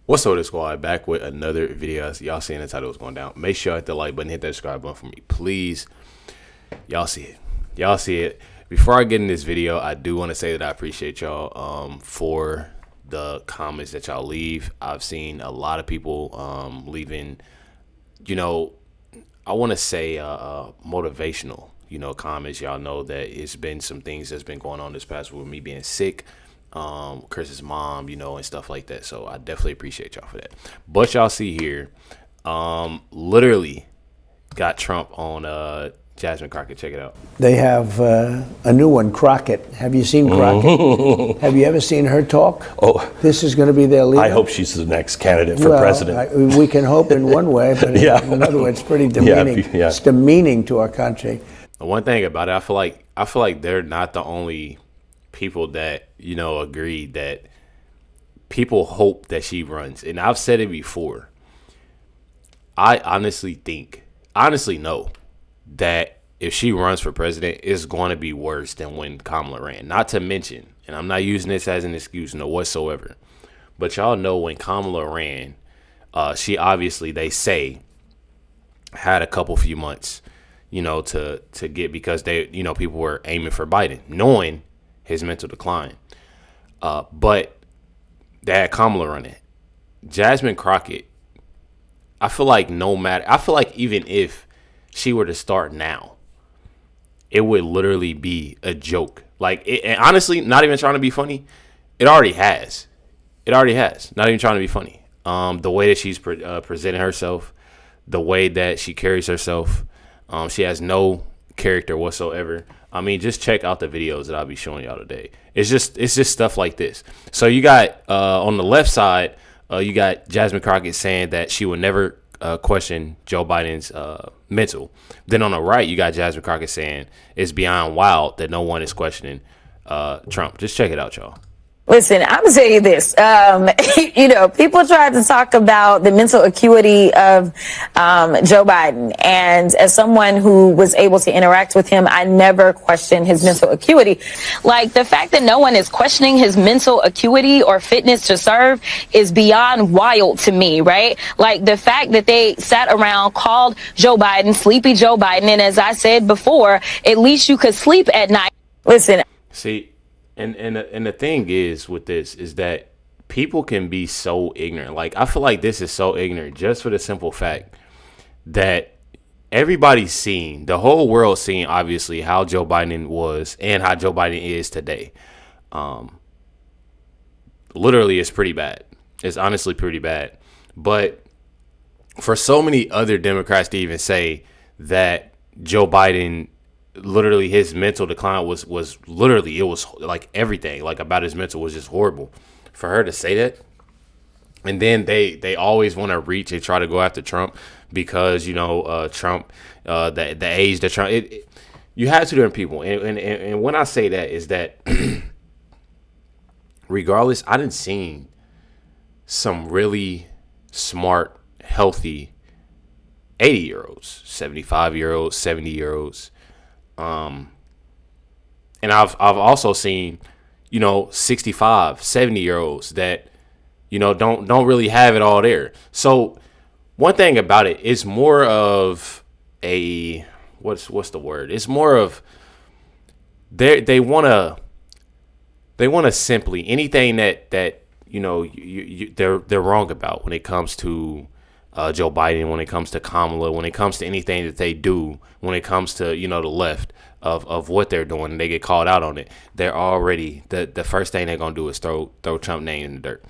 What's up, squad? Back with another video. Y'all seeing the title was going down. Make sure you hit the like button, hit that subscribe button for me, please. Y'all see it. Y'all see it. Before I get in this video, I do want to say that I appreciate y'all for the comments that y'all leave. I've seen a lot of people leaving, I want to say motivational, comments. Y'all know that it's been some things that's been going on this past week with me being sick. Chris's mom, and stuff like that. So I definitely appreciate y'all for that. But y'all see here, literally got Trump on Jasmine Crockett. Check it out. They have a new one, Crockett. Have you seen Crockett? Have you ever seen her talk? Oh, this is going to be their leader. I hope she's the next candidate for president. We can hope in one way, but in another way, it's pretty demeaning. Yeah. It's demeaning to our country. One thing about it, I feel like they're not the only people that agree that people hope that she runs. And I've said it before. I honestly know that if she runs for president, it's going to be worse than when Kamala ran. Not to mention, and I'm not using this as an excuse, no whatsoever, but y'all know when Kamala ran, she obviously, they say, had a few months, to get, because they, people were aiming for Biden, knowing his mental decline. But they had Kamala running. Jasmine Crockett, I feel like even if she were to start now, it would literally be a joke. And honestly, not even trying to be funny, it already has. Not even trying to be funny. The way that she's presenting herself, the way that she carries herself, she has no character whatsoever. I mean, just check out the videos that I'll be showing y'all today. It's just stuff like this. So you got on the left side, you got Jasmine Crockett saying that she would never question Joe Biden's mental. Then on the right, you got Jasmine Crockett saying it's beyond wild that no one is questioning Trump. Just check it out, y'all. Listen, I'm gonna tell you this. People tried to talk about the mental acuity of Joe Biden, and as someone who was able to interact with him, I never questioned his mental acuity. Like, the fact that no one is questioning his mental acuity or fitness to serve is beyond wild to me, right? Like, the fact that they sat around, called Joe Biden Sleepy Joe Biden, and as I said before, at least you could sleep at night. Listen. See. And the thing is with this is that people can be so ignorant. Like, I feel like this is so ignorant just for the simple fact that everybody's seen, the whole world's seen, obviously, how Joe Biden was and how Joe Biden is today. Literally, it's pretty bad. It's honestly pretty bad. But for so many other Democrats to even say that Joe Biden, literally his mental decline was literally, it was like everything like about his mental was just horrible. For her to say that, and then they always want to reach and try to go after Trump because Trump, the age that Trump, you have two different people, and when I say that is that regardless, I done seen some really smart, healthy 80-year-olds, 75-year-olds, 70-year-olds. And I've also seen, 65, 70-year-olds that, don't really have it all there. So one thing about it is more of a, what's the word? It's more of they want to simply anything that they're wrong about when it comes to Joe Biden, when it comes to Kamala, when it comes to anything that they do, when it comes to, the left of what they're doing, and they get called out on it, they're already, the first thing they're going to do is throw Trump name in the dirt.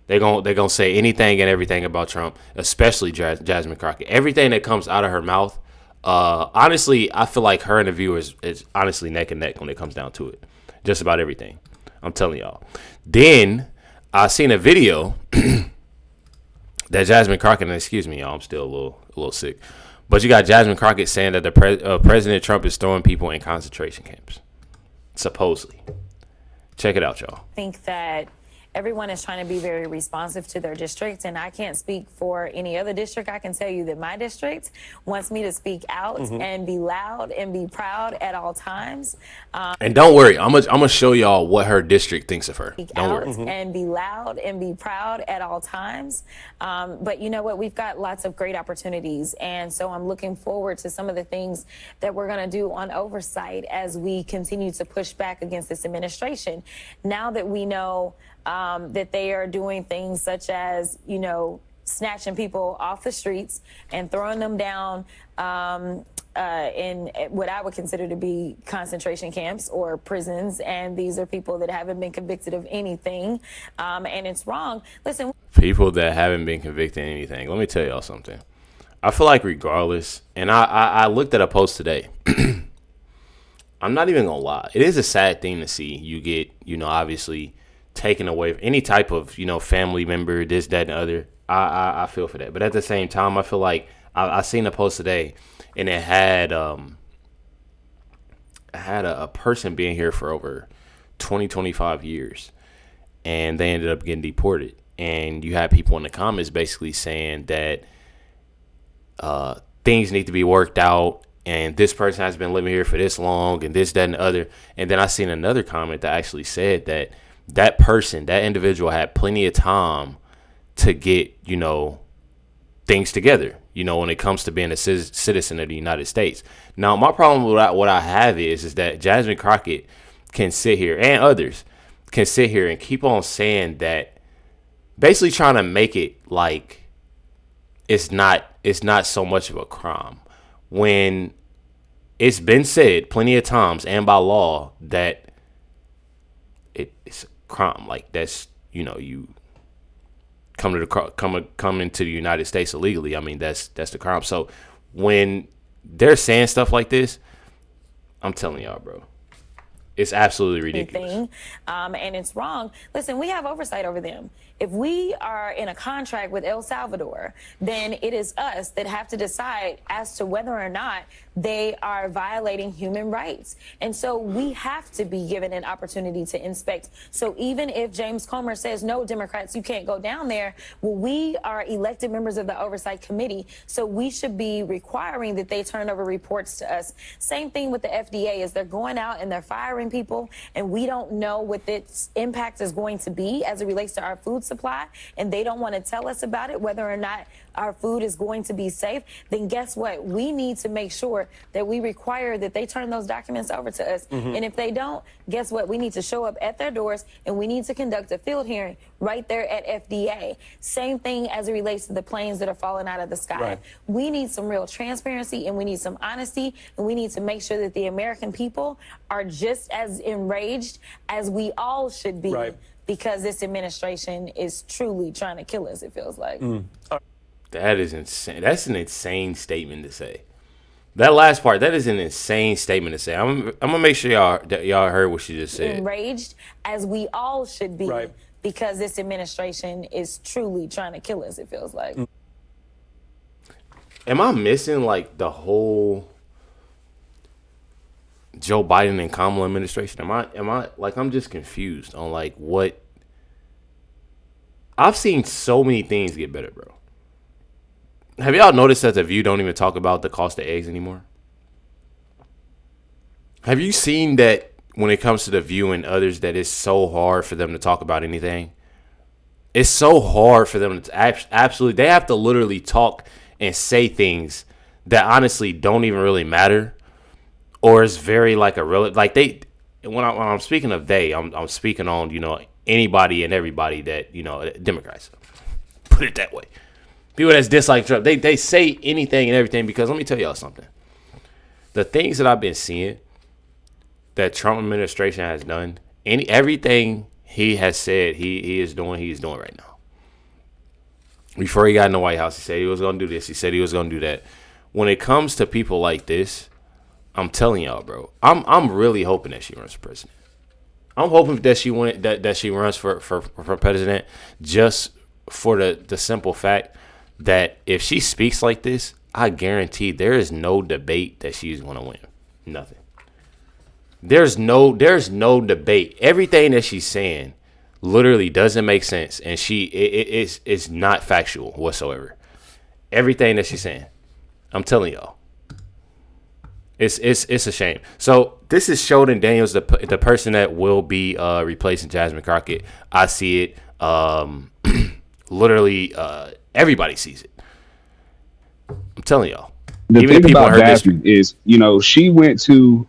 They're gonna say anything and everything about Trump, especially Jasmine Crockett. Everything that comes out of her mouth, honestly, I feel like her and the viewers is honestly neck and neck when it comes down to it. Just about everything. I'm telling y'all. Then I seen a video that Jasmine Crockett, and excuse me, y'all, I'm still a little sick, but you got Jasmine Crockett saying that the President Trump is throwing people in concentration camps, supposedly. Check it out, y'all. I think that everyone is trying to be very responsive to their district, and I can't speak for any other district. I can tell you that my district wants me to speak out and be loud and be proud at all times. And don't worry, I'm gonna show y'all what her district thinks of her. Don't worry. And be loud and be proud at all times. But you know what? We've got lots of great opportunities. And so I'm looking forward to some of the things that we're going to do on oversight as we continue to push back against this administration. Now that we know that they are doing things such as, you know, snatching people off the streets and throwing them down in what I would consider to be concentration camps or prisons. And these are people that haven't been convicted of anything. And it's wrong. Listen. People that haven't been convicted of anything. Let me tell y'all something. I feel like regardless, and I looked at a post today. I'm not even going to lie. It is a sad thing to see you get, you know, obviously taken away any type of, you know, family member, this, that, and the other. I feel for that. But at the same time, I feel like I seen a post today, and it had a person being here for over 25 years, and they ended up getting deported. And you had people in the comments basically saying that things need to be worked out, and this person has been living here for this long, and this, that, and the other. And then I seen another comment that actually said that that person, that individual, had plenty of time to get, you know, things together, you know, when it comes to being a citizen of the United States. Now, my problem with what I have is that Jasmine Crockett can sit here, and others can sit here and keep on saying that, basically trying to make it like it's not so much of a crime, when it's been said plenty of times and by law that it's a crime. Like, that's, you know, you come into the United States illegally. I mean, that's the crime. So when they're saying stuff like this, I'm telling y'all, bro, it's absolutely ridiculous. And it's wrong. Listen, we have oversight over them. If we are in a contract with El Salvador, then it is us that have to decide as to whether or not they are violating human rights. And so we have to be given an opportunity to inspect. So even if James Comer says, no, Democrats, you can't go down there, well, we are elected members of the Oversight Committee, so we should be requiring that they turn over reports to us. Same thing with the FDA, is they're going out and they're firing people, and we don't know what its impact is going to be as it relates to our food supply, and they don't want to tell us about it, whether or not our food is going to be safe. Then guess what? We need to make sure that we require that they turn those documents over to us. And if they don't, guess what? We need to show up at their doors, and we need to conduct a field hearing right there at FDA. Same thing as it relates to the planes that are falling out of the sky. Right. We need some real transparency, and we need some honesty, and we need to make sure that the American people are just as enraged as we all should be. Right. Because this administration is truly trying to kill us, it feels like. That is insane. That's an insane statement to say. That last part, that is an insane statement to say. I'm gonna make sure y'all heard what she just said. Enraged as we all should be. Right. Because this administration is truly trying to kill us, it feels like. Am I missing like the whole Joe Biden and Kamala administration? Am I like, I'm just confused on like what. I've seen so many things get better, bro. Have y'all noticed that The View don't even talk about the cost of eggs anymore? Have you seen that when it comes to The View and others, that it's so hard for them to talk about anything? It's so hard for them to absolutely, they have to literally talk and say things that honestly don't even really matter, or it's very like a real, like they, when I'm speaking of they, I'm speaking on, you know, anybody and everybody that, you know, Democrats, put it that way. People that's dislike Trump, they say anything and everything, because let me tell y'all something. The things that I've been seeing that Trump administration has done, everything he has said he's doing right now. Before he got in the White House, he said he was going to do this. He said he was going to do that. When it comes to people like this, I'm telling y'all, bro, I'm really hoping that she runs for president. I'm hoping that she runs for president, just for the simple fact that if she speaks like this, I guarantee there is no debate that she's going to win. Nothing. There's no debate. Everything that she's saying literally doesn't make sense, and it's not factual whatsoever. Everything that she's saying, I'm telling y'all, it's a shame. So this is Sheldon Daniels, the person that will be replacing Jasmine Crockett. I see it. Literally, everybody sees it. I'm telling y'all. The thing about Jasmine is, she went to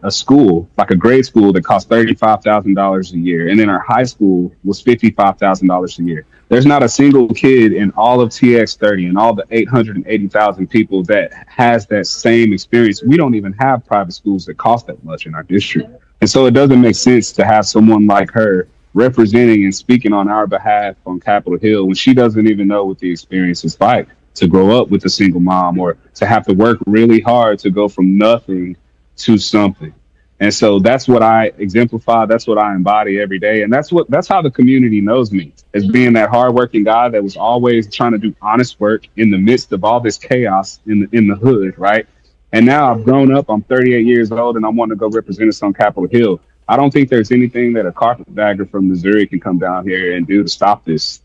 a school, like a grade school, that cost $35,000 a year. And then her high school was $55,000 a year. There's not a single kid in all of TX30 and all the 880,000 people that has that same experience. We don't even have private schools that cost that much in our district. And so it doesn't make sense to have someone like her representing and speaking on our behalf on Capitol Hill when she doesn't even know what the experience is like to grow up with a single mom, or to have to work really hard to go from nothing to something. And so that's what I exemplify. That's what I embody every day. And that's how the community knows me, as being that hardworking guy that was always trying to do honest work in the midst of all this chaos in the hood. Right. And now I've grown up. I'm 38 years old and I want to go represent us on Capitol Hill. I don't think there's anything that a carpetbagger from Missouri can come down here and do to stop this.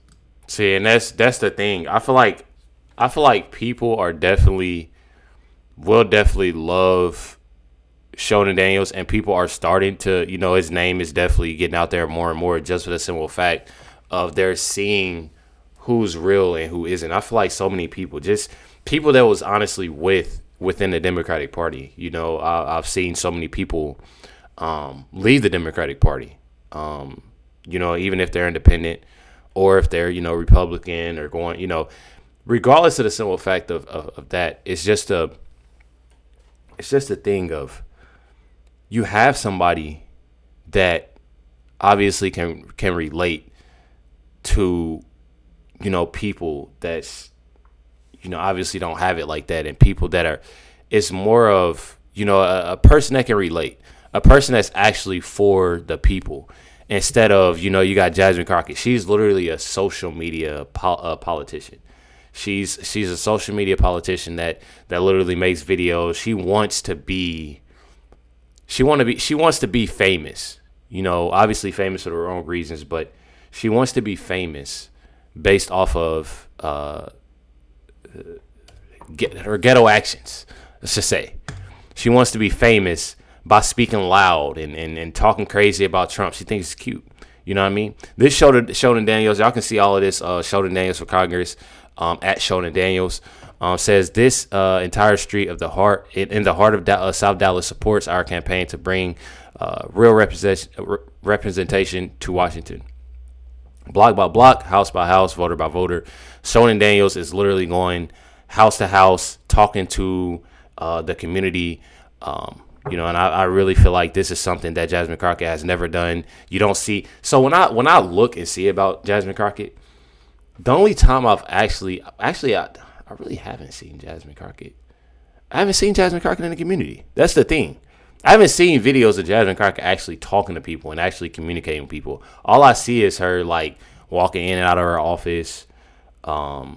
See, and that's the thing. I feel like people will definitely love Sheldon Daniels, and people are starting to, his name is definitely getting out there more and more, just for the simple fact of they're seeing who's real and who isn't. I feel like so many people, just people that was honestly within the Democratic Party. I've seen so many people leave the Democratic Party, even if they're independent or if they're, Republican or going, regardless of the simple fact of that, it's just a thing of, you have somebody that obviously can relate to, people that's, obviously don't have it like that, and people that are, it's more of, a person that can relate, a person that's actually for the people, instead of, you got Jasmine Crockett. She's literally a social media politician. She's a social media politician that literally makes videos. She wants to be famous. Obviously famous for her own reasons, but she wants to be famous based off of her ghetto actions. Let's just say she wants to be famous by speaking loud and talking crazy about Trump. She thinks it's cute. You know what I mean? This Sheldon Daniels, y'all can see all of this. Sheldon Daniels for Congress. At Sheldon Daniels says this entire street of the heart in the heart of South Dallas supports our campaign to bring real representation to Washington. Block by block, house by house, voter by voter. Sheldon Daniels is literally going house to house, talking to the community. And I really feel like this is something that Jasmine Crockett has never done. You don't see. So when I look and see about Jasmine Crockett, the only time I've I really haven't seen Jasmine Crockett. I haven't seen Jasmine Crockett in the community. That's the thing. I haven't seen videos of Jasmine Crockett actually talking to people and actually communicating with people. All I see is her like walking in and out of her office. I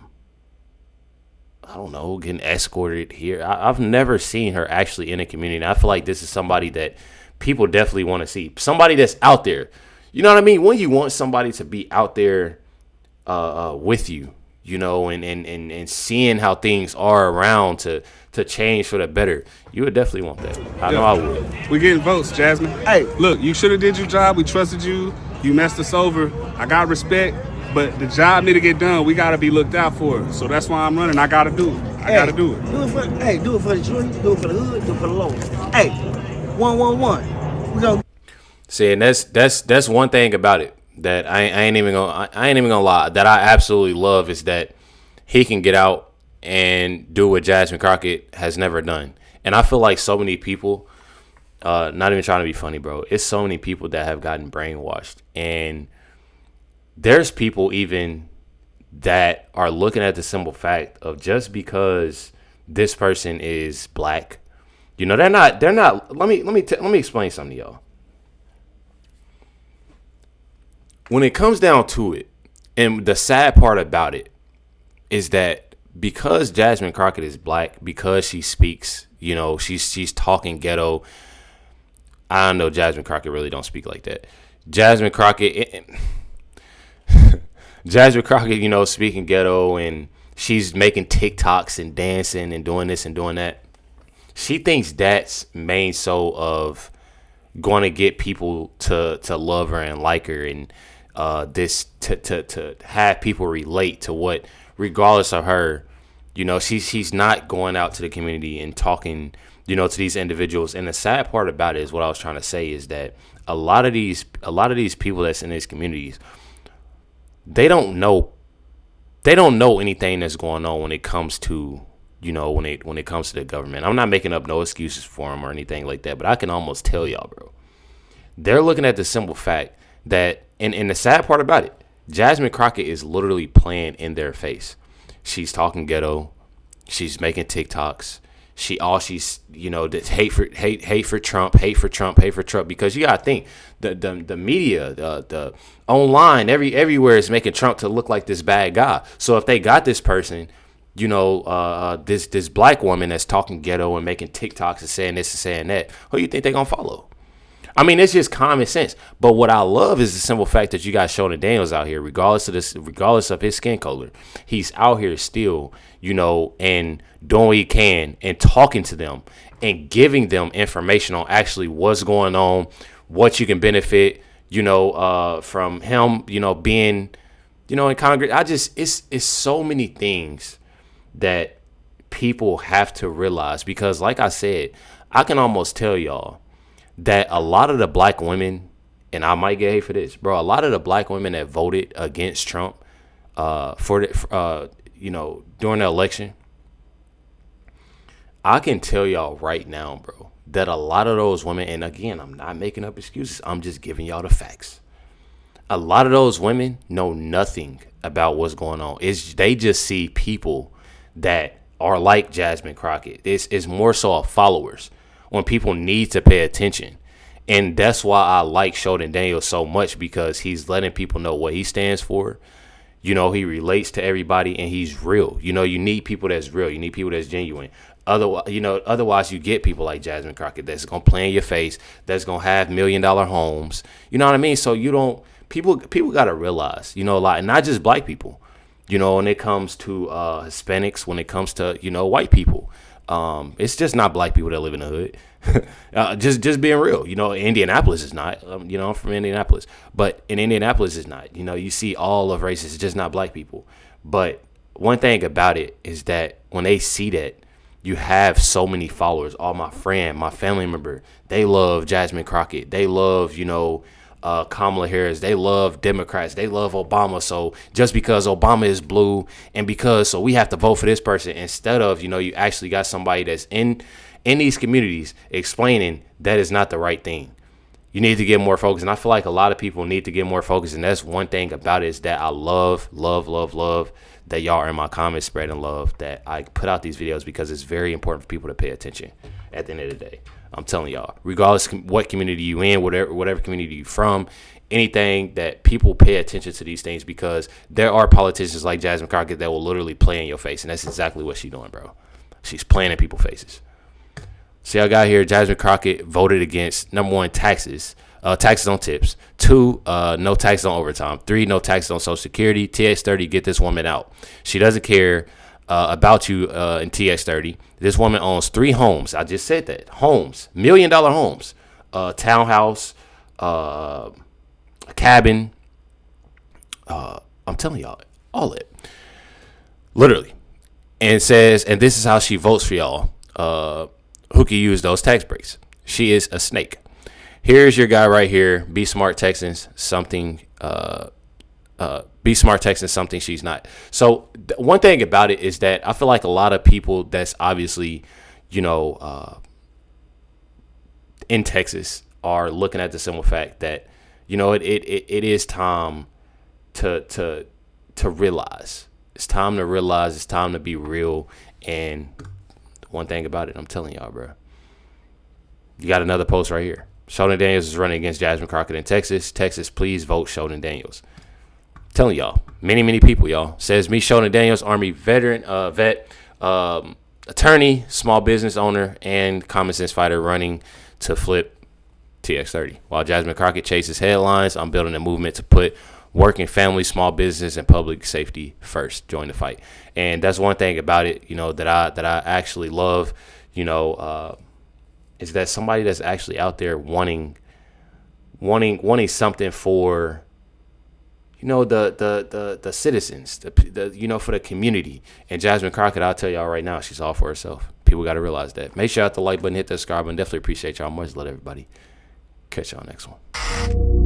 don't know, getting escorted here. I've never seen her actually in a community. And I feel like this is somebody that people definitely want to see. Somebody that's out there. You know what I mean? When you want somebody to be out there with you, and seeing how things are around to change for the better, you would definitely want that. I know I would. We're getting votes, Jasmine. Hey, look, you should have did your job. We trusted you. You messed us over. I got respect, but the job need to get done. We got to be looked out for. So that's why I'm running. I got to do it. I got to do it. Do it for the joint. Do it for the hood. Do it for the low. Hey, 111. We gonna. See, and that's one thing about it that I ain't even gonna lie, that I absolutely love, is that he can get out and do what Jasmine Crockett has never done. And I feel like so many people, not even trying to be funny, bro, it's so many people that have gotten brainwashed. And there's people even that are looking at the simple fact of, just because this person is black, they're not let me explain something to y'all. When it comes down to it, and the sad part about it is that because Jasmine Crockett is black, because she speaks, she's talking ghetto. I don't know, Jasmine Crockett really don't speak like that. Jasmine Crockett, Jasmine Crockett, you know, speaking ghetto, and she's making TikToks and dancing and doing this and doing that. She thinks that's main soul of going to get people to love her and like her, and this to have people relate to what, regardless of her, you know, she's not going out to the community and talking, you know, to these individuals. And the sad part about it is what I was trying to say is that a lot of these people that's in these communities, they don't know anything that's going on when it comes to, you know, when it comes to the government. I'm not making up no excuses for them or anything like that, but I can almost tell y'all, bro, they're looking at the simple fact that, and the sad part about it, Jasmine Crockett is literally playing in their face. She's talking ghetto. She's making TikToks. She's you know, this hate for Trump, because you gotta think the media, the online, everywhere is making Trump to look like this bad guy. So if they got this person, you know, this black woman that's talking ghetto and making TikToks and saying this and saying that, who you think they're gonna follow? I mean, it's just common sense. But what I love is the simple fact that you got Sheldon Daniels out here, regardless of his skin color, he's out here still, you know, and doing what he can and talking to them and giving them information on actually what's going on, what you can benefit, you know, from him, you know, being, you know, in Congress. It's so many things that people have to realize, because like I said, I can almost tell y'all that a lot of the black women, and I might get hate for this, bro, a lot of the black women that voted against Trump you know, during the election, I can tell y'all right now, bro, that a lot of those women, and again, I'm not making up excuses, I'm just giving y'all the facts. A lot of those women know nothing about what's going on. They just see people that are like Jasmine Crockett. It's more so of followers, when people need to pay attention. And that's why I like Sheldon Daniels so much, because he's letting people know what he stands for. You know, he relates to everybody, and he's real. You know, you need people that's real. You need people that's genuine. Otherwise you get people like Jasmine Crockett that's going to play in your face, that's going to have $1 million homes. You know what I mean? So people got to realize, you know, a lot, and not just black people, you know, when it comes to Hispanics, when it comes to, you know, white people. It's just not black people that live in the hood. Just being real, you know, Indianapolis is not, you know, I'm from Indianapolis, but in Indianapolis is not, you know, you see all of races, it's just not black people. But one thing about it is that when they see that, you have so many followers. All my family member, they love Jasmine Crockett. They love, you know, Kamala Harris. They love Democrats. They love Obama. So just because Obama is blue, and so we have to vote for this person, instead of, you know, you actually got somebody that's in these communities explaining that is not the right thing. You need to get more focus. And I feel like a lot of people need to get more focus. And that's one thing about it, is that I love that y'all are in my comments spreading love, that I put out these videos, because it's very important for people to pay attention at the end of the day. I'm telling y'all, regardless what community you in, whatever community you from, anything, that people pay attention to these things, because there are politicians like Jasmine Crockett that will literally play in your face. And that's exactly what she's doing, bro. She's playing in people's faces. See, I got here, Jasmine Crockett voted against, number 1, taxes on tips. 2, no taxes on overtime. 3, no taxes on Social Security. TX30, get this woman out. She doesn't care about you in TX30. This woman owns 3 homes. I just said that. Homes. $1 million homes. Townhouse. A cabin. I'm telling y'all, all it. Literally. And says, and this is how she votes for y'all. Who can use those tax breaks. She is a snake. Here's your guy right here. Be smart Texans, something. Be smart Texans, something she's not. So one thing about it is that I feel like a lot of people that's obviously, you know, in Texas are looking at the simple fact that, you know, it is time to realize. It's time to realize. It's time to be real. And one thing about it, I'm telling y'all, bro. You got another post right here. Sheldon Daniels is running against Jasmine Crockett in Texas. Texas, please vote Sheldon Daniels. I'm telling y'all, many people, y'all. Says me, Sheldon Daniels, Army vet, attorney, small business owner, and common sense fighter, running to flip TX30. While Jasmine Crockett chases headlines, I'm building a movement to put working family, small business, and public safety first. Join the fight. And that's one thing about it, you know, that I actually love, you know, is that somebody that's actually out there wanting something for, you know, the citizens, the you know, for the community. And Jasmine Crockett, I'll tell y'all right now, she's all for herself. People got to realize that. Make sure you hit the like button, hit that subscribe button. Definitely appreciate y'all much. Let everybody catch y'all next one.